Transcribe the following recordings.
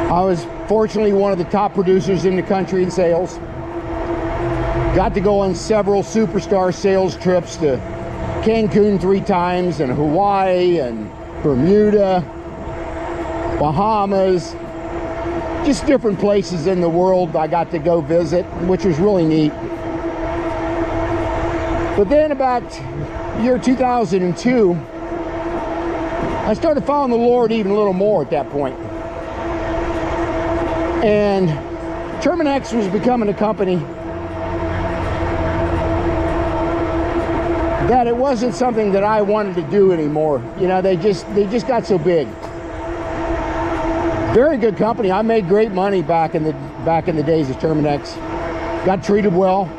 I was fortunately one of the top producers in the country in sales. Got to go on several superstar sales trips to Cancun 3 times, and Hawaii, and Bermuda, Bahamas, just different places in the world I got to go visit, which was really neat. But then about year 2002, I started following the Lord even a little more at that point. And Terminex was becoming a company that it wasn't something that I wanted to do anymore. You know, they just got so big. Very good company. I made great money back in the days of Terminex. Got treated well.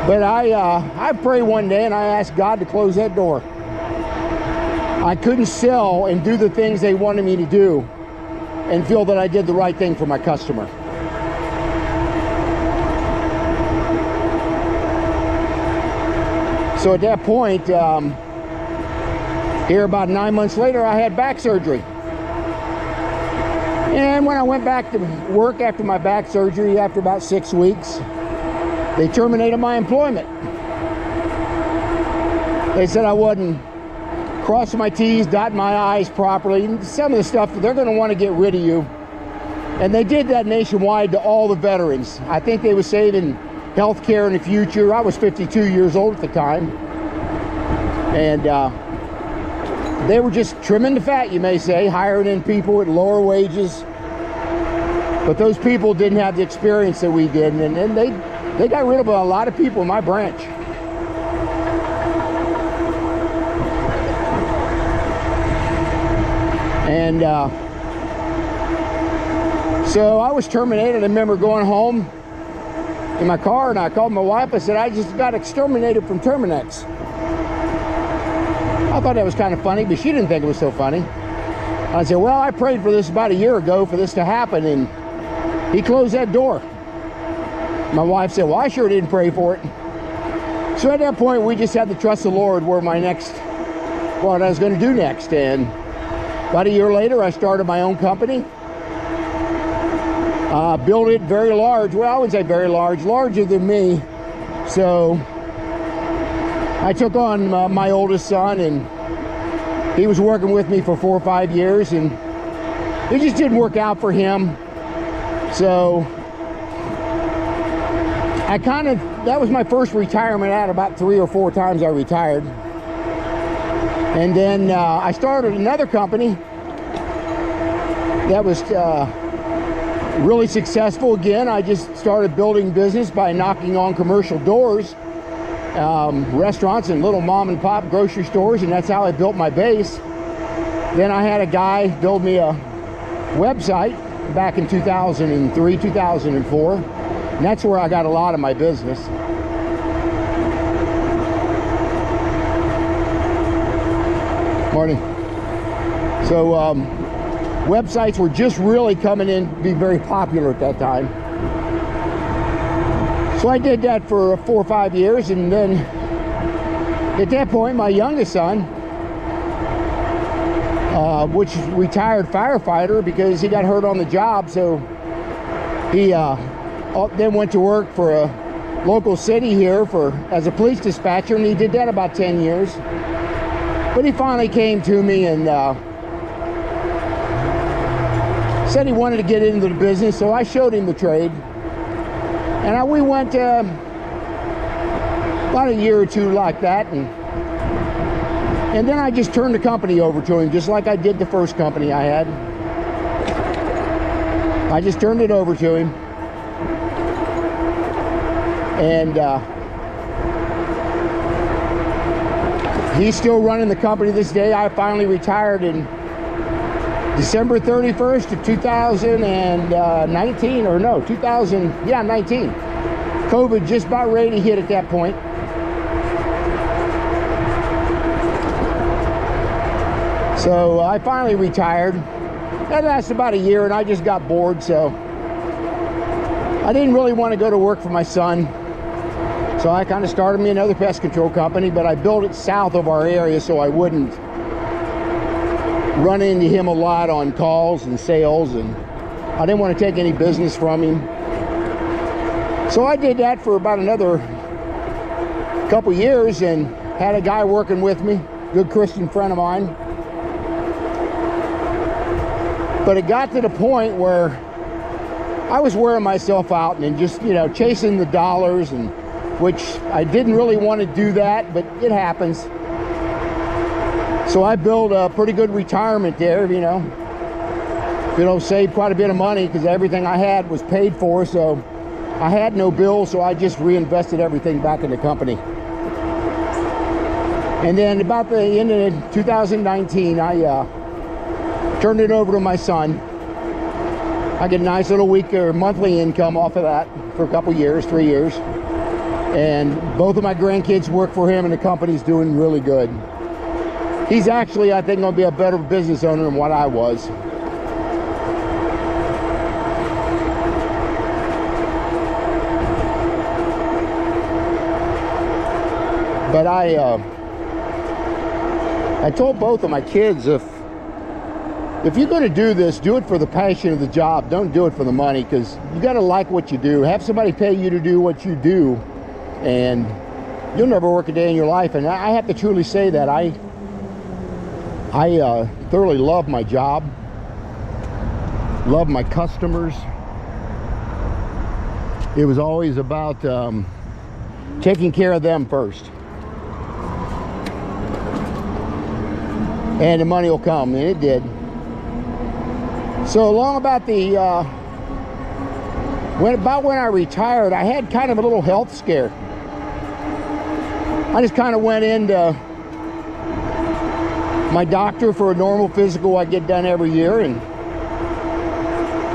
But I prayed one day and I asked God to close that door. I couldn't sell and do the things they wanted me to do and feel that I did the right thing for my customer. So at that point, here about 9 months later, I had back surgery. And when I went back to work after my back surgery, after about 6 weeks, they terminated my employment. They said I wasn't crossing my T's, dotting my I's properly. And some of the stuff, they're going to want to get rid of you. And they did that nationwide to all the veterans. I think they were saving health care in the future. I was 52 years old at the time. And they were just trimming the fat, you may say, hiring in people at lower wages. But those people didn't have the experience that we did. And they got rid of a lot of people in my branch. And so I was terminated. I remember going home in my car and I called my wife. I said, I just got exterminated from Terminex. I thought that was kind of funny, but she didn't think it was so funny. I said, well, I prayed for this about a year ago for this to happen, and he closed that door. My wife said, well, I sure didn't pray for it. So at that point, we just had to trust the Lord where what I was going to do next. And about a year later, I started my own company. Built it very large. Well, I wouldn't say very large, larger than me. So I took on my oldest son, and he was working with me for 4 or 5 years, and it just didn't work out for him. So that was my first retirement out. About 3 or 4 times I retired. And then I started another company that was really successful. Again, I just started building business by knocking on commercial doors, restaurants and little mom and pop grocery stores, and that's how I built my base. Then I had a guy build me a website back in 2003, 2004, and that's where I got a lot of my business. Morning. So websites were just really coming in to be very popular at that time. So I did that for 4 or 5 years, and then at that point, my youngest son, which is retired firefighter because he got hurt on the job, so he then went to work for a local city here as a police dispatcher, and he did that about 10 years. But he finally came to me and said he wanted to get into the business, so I showed him the trade. And we went about a year or two like that, and then I just turned the company over to him, just like I did the first company I had. I just turned it over to him. And he's still running the company this day. I finally retired in December 31st of 2019, or no, 19. COVID just about ready to hit at that point. So I finally retired. That lasted about a year, and I just got bored, so I didn't really want to go to work for my son. So I kind of started me another pest control company, but I built it south of our area so I wouldn't run into him a lot on calls and sales, and I didn't want to take any business from him. So I did that for about another couple years and had a guy working with me, good Christian friend of mine. But it got to the point where I was wearing myself out and just, you know, chasing the dollars, and which I didn't really want to do that, but it happens. So I built a pretty good retirement there, you know, saved quite a bit of money because everything I had was paid for. So I had no bills, so I just reinvested everything back in the company. And then about the end of 2019, I turned it over to my son. I get a nice little week or monthly income off of that for a couple years, 3 years. And both of my grandkids work for him, and the company's doing really good. He's actually, I think, going to be a better business owner than what I was. But I told both of my kids, if you're going to do this, do it for the passion of the job. Don't do it for the money, because you got to like what you do. Have somebody pay you to do what you do, and you'll never work a day in your life. And I have to truly say that I thoroughly love my job, love my customers. It was always about taking care of them first. And the money will come, and it did. So along about when I retired, I had kind of a little health scare. I just kind of went into my doctor for a normal physical I get done every year, and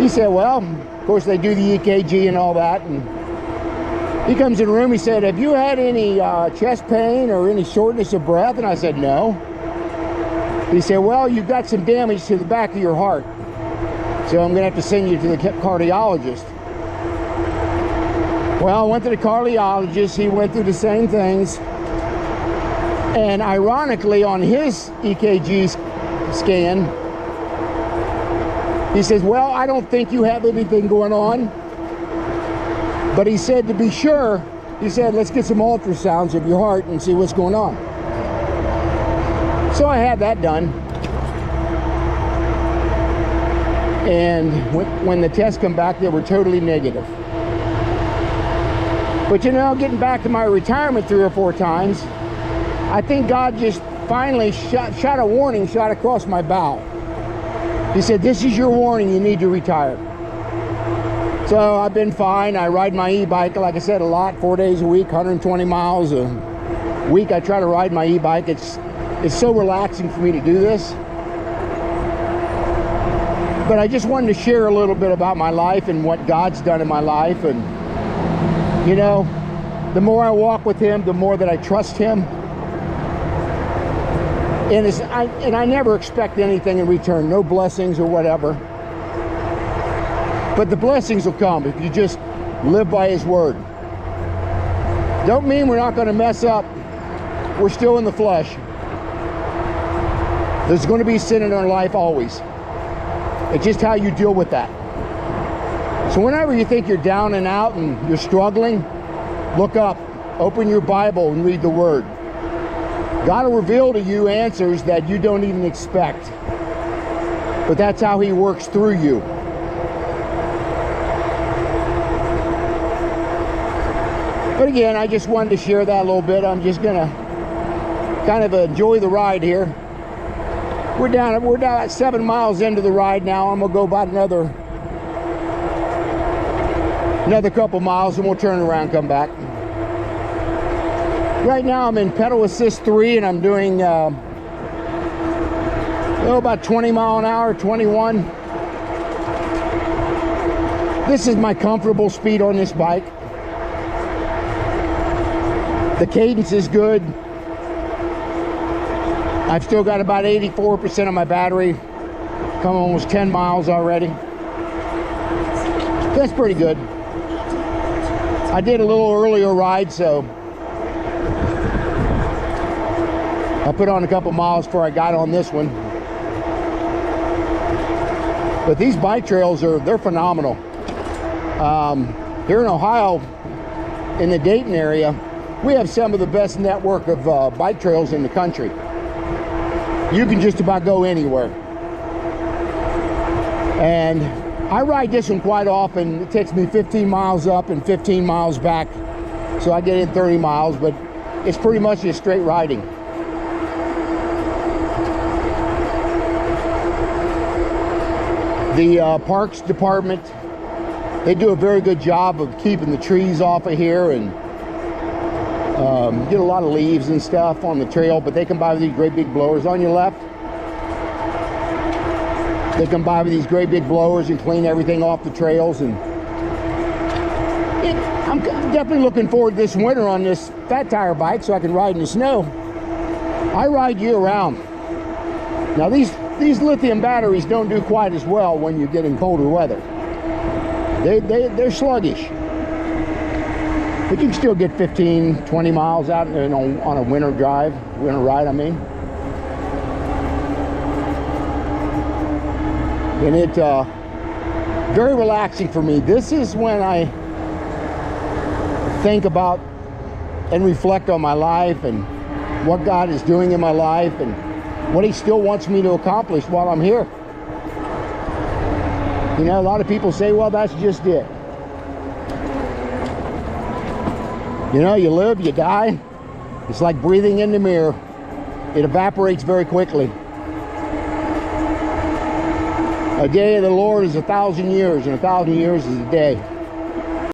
he said, well, of course they do the EKG and all that, and he comes in the room, he said, have you had any chest pain or any shortness of breath? And I said, no. He said, well, you've got some damage to the back of your heart, so I'm going to have to send you to the cardiologist. Well, I went to the cardiologist. He went through the same things. And ironically, on his EKG scan, he says, well, I don't think you have anything going on. But he said, to be sure, he said, let's get some ultrasounds of your heart and see what's going on. So I had that done. And when the tests come back, they were totally negative. But you know, getting back to my retirement 3 or 4 times, I think God just finally shot a warning shot across my bow. He said, this is your warning, you need to retire. So I've been fine. I ride my e-bike, like I said, a lot, 4 days a week, 120 miles a week. I try to ride my e-bike. It's so relaxing for me to do this. But I just wanted to share a little bit about my life and what God's done in my life. And you know, the more I walk with him, the more that I trust him. And I never expect anything in return, no blessings or whatever. But the blessings will come if you just live by his word. Don't mean we're not going to mess up. We're still in the flesh. There's going to be sin in our life always. It's just how you deal with that. So whenever you think you're down and out and you're struggling, look up, open your Bible and read the Word. God will reveal to you answers that you don't even expect. But that's how he works through you. But again, I just wanted to share that a little bit. I'm just going to kind of enjoy the ride here. We're down at 7 miles into the ride now. I'm going to go about another couple miles and we'll turn around and come back. Right now I'm in pedal assist 3 and I'm doing about 20 mile an hour, 21. This is my comfortable speed on this bike. The cadence is good. I've still got about 84% of my battery. Come almost 10 miles already. That's pretty good. I did a little earlier ride, so I put on a couple miles before I got on this one. But these bike trails they're phenomenal. Here in Ohio, in the Dayton area, we have some of the best network of bike trails in the country. You can just about go anywhere. And I ride this one quite often. It takes me 15 miles up and 15 miles back. So I get in 30 miles, but it's pretty much just straight riding. The Parks Department, they do a very good job of keeping the trees off of here, and get a lot of leaves and stuff on the trail, but they come by with these great big blowers. On your left, they come by with these great big blowers and clean everything off the trails. And I'm definitely looking forward to this winter on this fat tire bike so I can ride in the snow. I ride year round. Now these lithium batteries don't do quite as well when you get in colder weather. They're sluggish. But you can still get 15, 20 miles out, you know, on a winter ride, I mean. And it very relaxing for me. This is when I think about and reflect on my life and what God is doing in my life and what He still wants me to accomplish while I'm here. You know, a lot of people say, well, that's just it. You know, you live, you die. It's like breathing in the mirror. It evaporates very quickly. A day of the Lord is 1,000 years, and 1,000 years is a day.